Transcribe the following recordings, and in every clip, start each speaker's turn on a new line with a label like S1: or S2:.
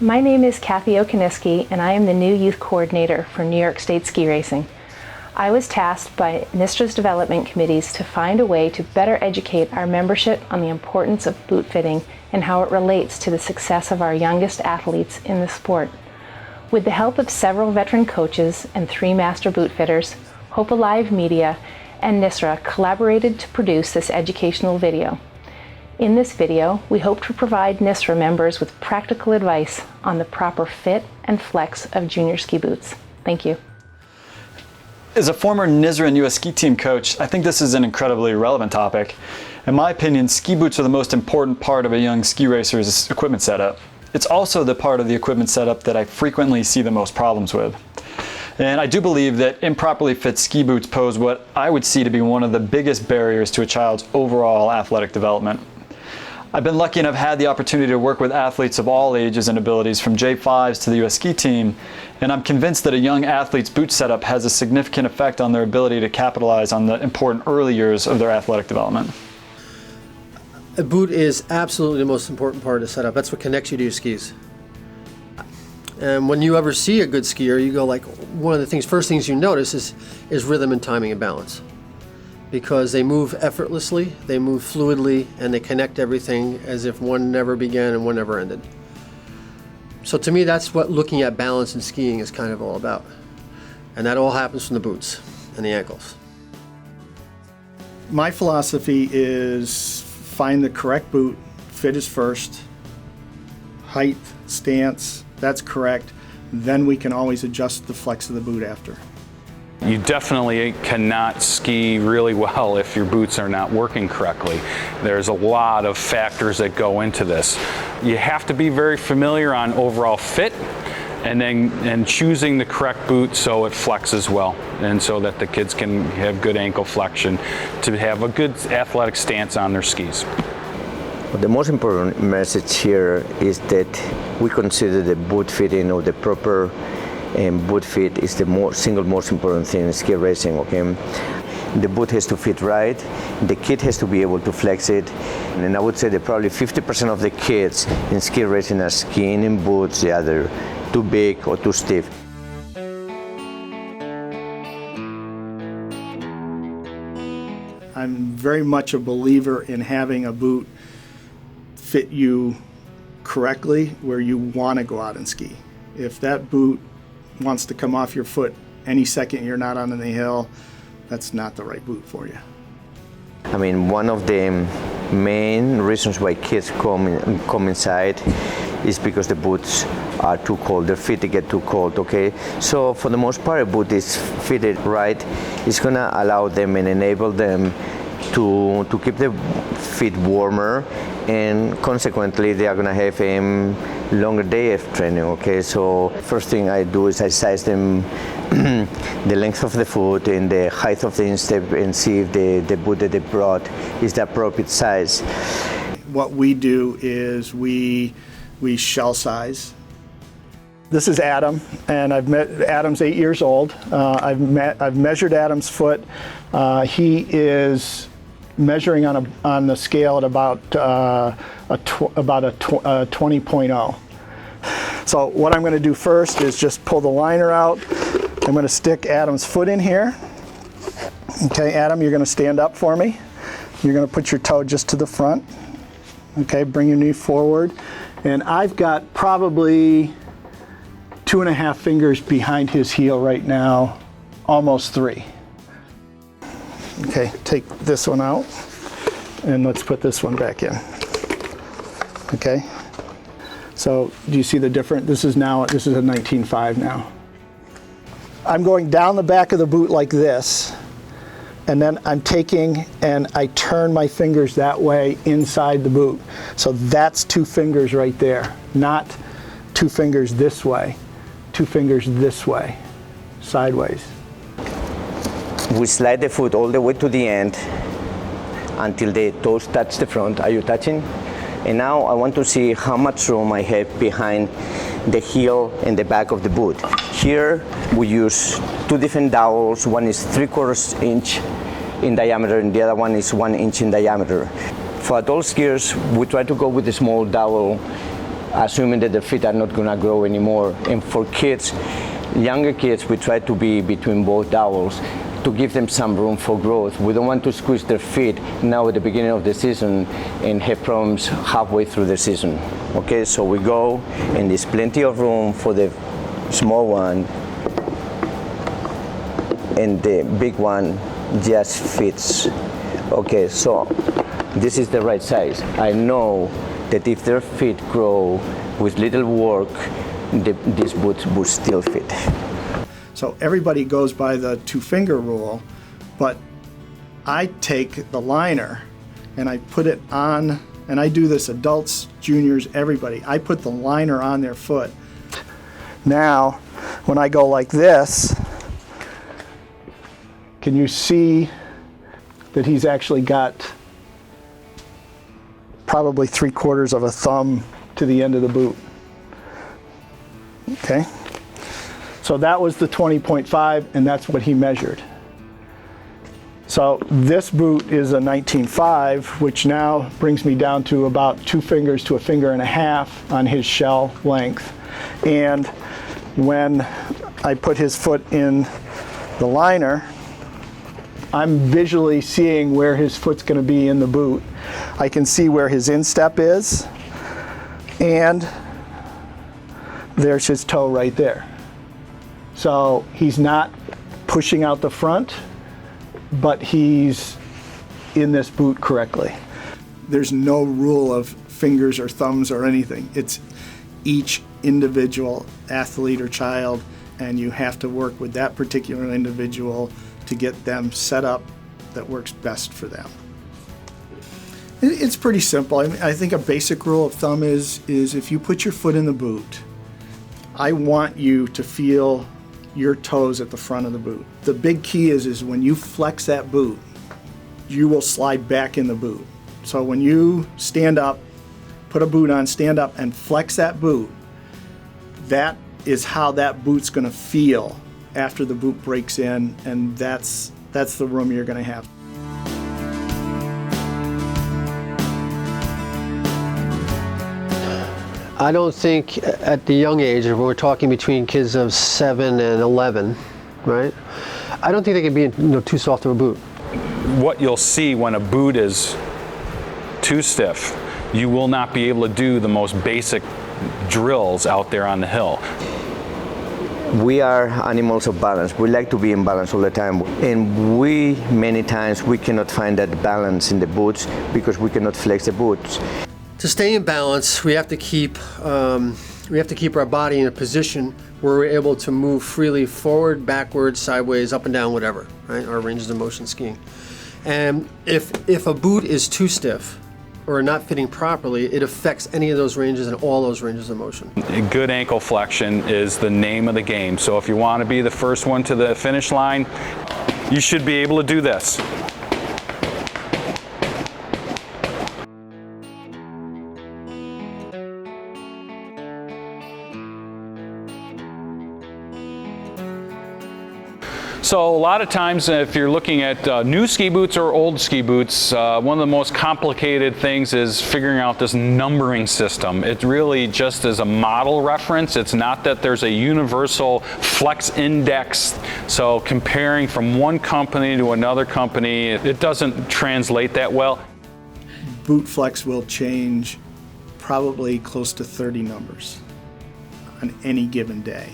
S1: My name is Kathy Okoniski, and I am the new youth coordinator for New York State Ski Racing. I was tasked by NYSSRA's development committees to find a way to better educate our membership on the importance of boot fitting and how it relates to the success of our youngest athletes in the sport. With the help of several veteran coaches and 3 master boot fitters, Hope Alive Media and NYSSRA collaborated to produce this educational video. In this video, we hope to provide NYSSRA members with practical advice on the proper fit and flex of junior ski boots. Thank you.
S2: As a former NYSSRA and US ski team coach, I think this is an incredibly relevant topic. In my opinion, ski boots are the most important part of a young ski racer's equipment setup. It's also the part of the equipment setup that I frequently see the most problems with. And I do believe that improperly fit ski boots pose what I would see to be one of the biggest barriers to a child's overall athletic development. I've been lucky enough to have the opportunity to work with athletes of all ages and abilities, from J5s to the US ski team, and I'm convinced that a young athlete's boot setup has a significant effect on their ability to capitalize on the important early years of their athletic development.
S3: A boot is absolutely the most important part of the setup. That's what connects you to your skis. And when you ever see a good skier, you go like, one of the first things you notice is rhythm and timing and balance. Because they move effortlessly, they move fluidly, and they connect everything as if one never began and one never ended. So to me, that's what looking at balance in skiing is kind of all about. And that all happens from the boots and the ankles.
S4: My philosophy is find the correct boot, fit is first, height, stance, that's correct. Then we can always adjust the flex of the boot after.
S5: You definitely cannot ski really well if your boots are not working correctly. There's a lot of factors that go into this. You have to be very familiar on overall fit and choosing the correct boot so it flexes well and so that the kids can have good ankle flexion to have a good athletic stance on their skis.
S6: The most important message here is that we consider the boot fitting or the proper boot fit is the single most important thing in ski racing, okay? The boot has to fit right, the kid has to be able to flex it, and I would say that probably 50% of the kids in ski racing are skiing in boots, they're either too big or too stiff.
S4: I'm very much a believer in having a boot fit you correctly where you want to go out and ski. If that boot wants to come off your foot any second you're not on the hill, that's not the right boot for you.
S6: I mean, one of the main reasons why kids come inside is because the boots are too cold, their feet get too cold, okay? So for the most part, a boot is fitted right. It's gonna allow them and enable them to keep the feet warmer, and consequently they are gonna have a longer day of training, okay? So first thing I do is I size them the length of the foot and the height of the instep and see if the boot that they brought is the appropriate size.
S4: What we do is we shell size. This is Adam, and Adam's 8 years old. I've measured Adam's foot. He is measuring on the scale at about a 20.0. So what I'm going to do first is just pull the liner out. I'm going to stick Adam's foot in here. Okay, Adam, you're going to stand up for me. You're going to put your toe just to the front. Okay, bring your knee forward. And I've got probably 2.5 fingers behind his heel right now, almost 3. Okay, take this one out, and let's put this one back in. Okay, so do you see the difference? This is a 19.5 now. I'm going down the back of the boot like this, and then I'm taking and I turn my fingers that way inside the boot. So that's 2 fingers right there, not 2 fingers this way, 2 fingers this way, sideways.
S6: We slide the foot all the way to the end until the toes touch the front. Are you touching? And now I want to see how much room I have behind the heel and the back of the boot. Here we use 2 different dowels. One is 3/4 inch in diameter and the other one is 1 inch in diameter. For adult skiers, we try to go with a small dowel assuming that the feet are not going to grow anymore. And for kids, younger kids, we try to be between both dowels to give them some room for growth. We don't want to squeeze their feet now at the beginning of the season and have problems halfway through the season. Okay, so we go, and there's plenty of room for the small one, and the big one just fits. Okay, so this is the right size. I know that if their feet grow with little work, these boots would still fit.
S4: So everybody goes by the 2-finger rule, but I take the liner and I put it on, and I do this adults, juniors, everybody. I put the liner on their foot. Now, when I go like this, can you see that he's actually got probably 3/4 of a thumb to the end of the boot? Okay. So that was the 20.5, and that's what he measured. So this boot is a 19.5, which now brings me down to about 2 fingers to 1.5 fingers on his shell length. And when I put his foot in the liner, I'm visually seeing where his foot's going to be in the boot. I can see where his instep is, and there's his toe right there. So he's not pushing out the front, but he's in this boot correctly. There's no rule of fingers or thumbs or anything. It's each individual athlete or child, and you have to work with that particular individual to get them set up that works best for them. It's pretty simple. I think a basic rule of thumb is if you put your foot in the boot, I want you to feel your toes at the front of the boot. The big key is when you flex that boot, you will slide back in the boot. So when you stand up, put a boot on, stand up and flex that boot, that is how that boot's going to feel after the boot breaks in, and that's the room you're going to have.
S3: I don't think at the young age, if we're talking between kids of 7 and 11, right? I don't think they can be in too soft of a boot.
S5: What you'll see when a boot is too stiff, you will not be able to do the most basic drills out there on the hill.
S6: We are animals of balance. We like to be in balance all the time. And many times, we cannot find that balance in the boots because we cannot flex the boots.
S3: To stay in balance, we have to keep our body in a position where we're able to move freely forward, backwards, sideways, up and down, whatever, right? Our ranges of motion skiing. And if a boot is too stiff or not fitting properly, it affects any of those ranges and all those ranges of motion.
S5: Good ankle flexion is the name of the game. So if you want to be the first one to the finish line, you should be able to do this. So a lot of times if you're looking at new ski boots or old ski boots, one of the most complicated things is figuring out this numbering system. It really just is a model reference. It's not that there's a universal flex index. So comparing from one company to another company, it doesn't translate that well.
S4: Boot flex will change probably close to 30 numbers on any given day.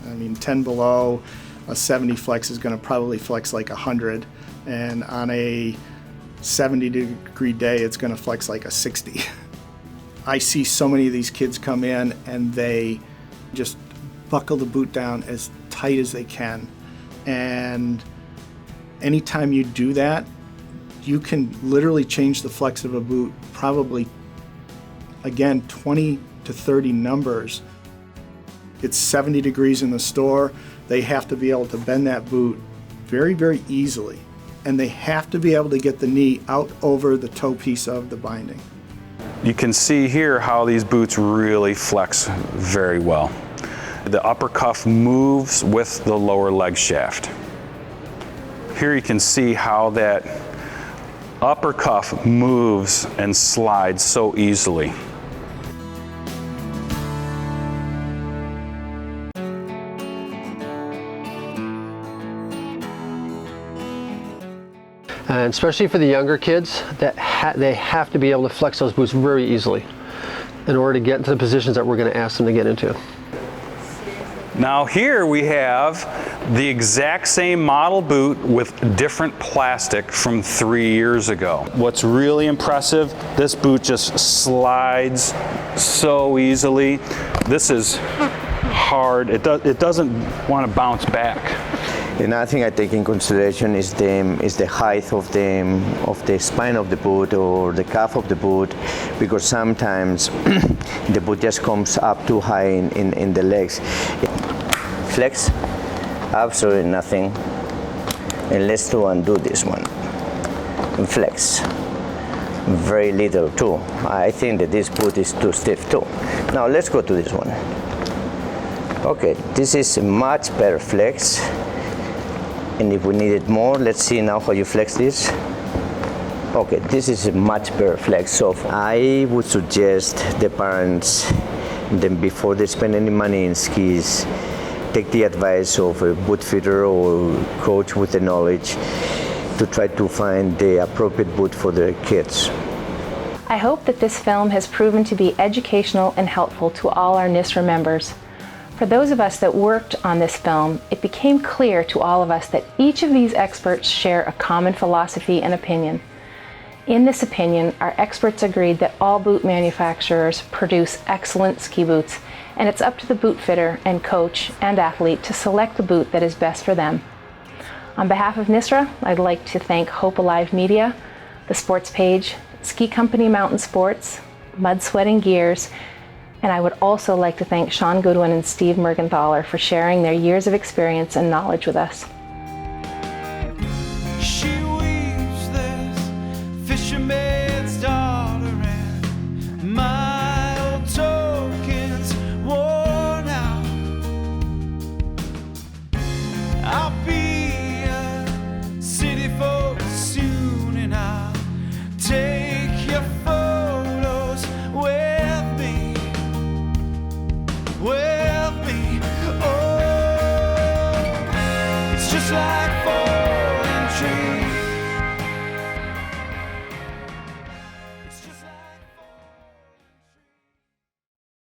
S4: I mean, 10 below, a 70 flex is going to probably flex like 100, and on a 70-degree day, it's going to flex like a 60. I see so many of these kids come in and they just buckle the boot down as tight as they can. And anytime you do that, you can literally change the flex of a boot probably, again, 20 to 30 numbers. It's 70 degrees in the store. They have to be able to bend that boot very, very easily. And they have to be able to get the knee out over the toe piece of the binding.
S5: You can see here how these boots really flex very well. The upper cuff moves with the lower leg shaft. Here you can see how that upper cuff moves and slides so easily.
S3: And especially for the younger kids, they have to be able to flex those boots very easily in order to get into the positions that we're going to ask them to get into.
S5: Now here we have the exact same model boot with different plastic from 3 years ago. What's really impressive, this boot just slides so easily. This is hard. It doesn't want to bounce back.
S6: Another thing I take in consideration is the height of the spine of the boot or the calf of the boot, because sometimes the boot just comes up too high in the legs. Flex, absolutely nothing. And let's undo this one. And flex, very little too. I think that this boot is too stiff too. Now let's go to this one. Okay, this is a much better flex. And if we needed more, let's see now how you flex this. Okay, this is a much better flex. So I would suggest the parents, then before they spend any money in skis, take the advice of a boot fitter or coach with the knowledge to try to find the appropriate boot for their kids.
S1: I hope that this film has proven to be educational and helpful to all our NYSSRA members. For those of us that worked on this film, it became clear to all of us that each of these experts share a common philosophy and opinion. In this opinion, our experts agreed that all boot manufacturers produce excellent ski boots, and it's up to the boot fitter and coach and athlete to select the boot that is best for them. On behalf of NYSSRA, I'd like to thank Hope Alive Media, the Sports Page, Ski Company Mountain Sports, Mud, Sweat and Gears, and I would also like to thank Sean Goodwin and Steve Mergenthaler for sharing their years of experience and knowledge with us.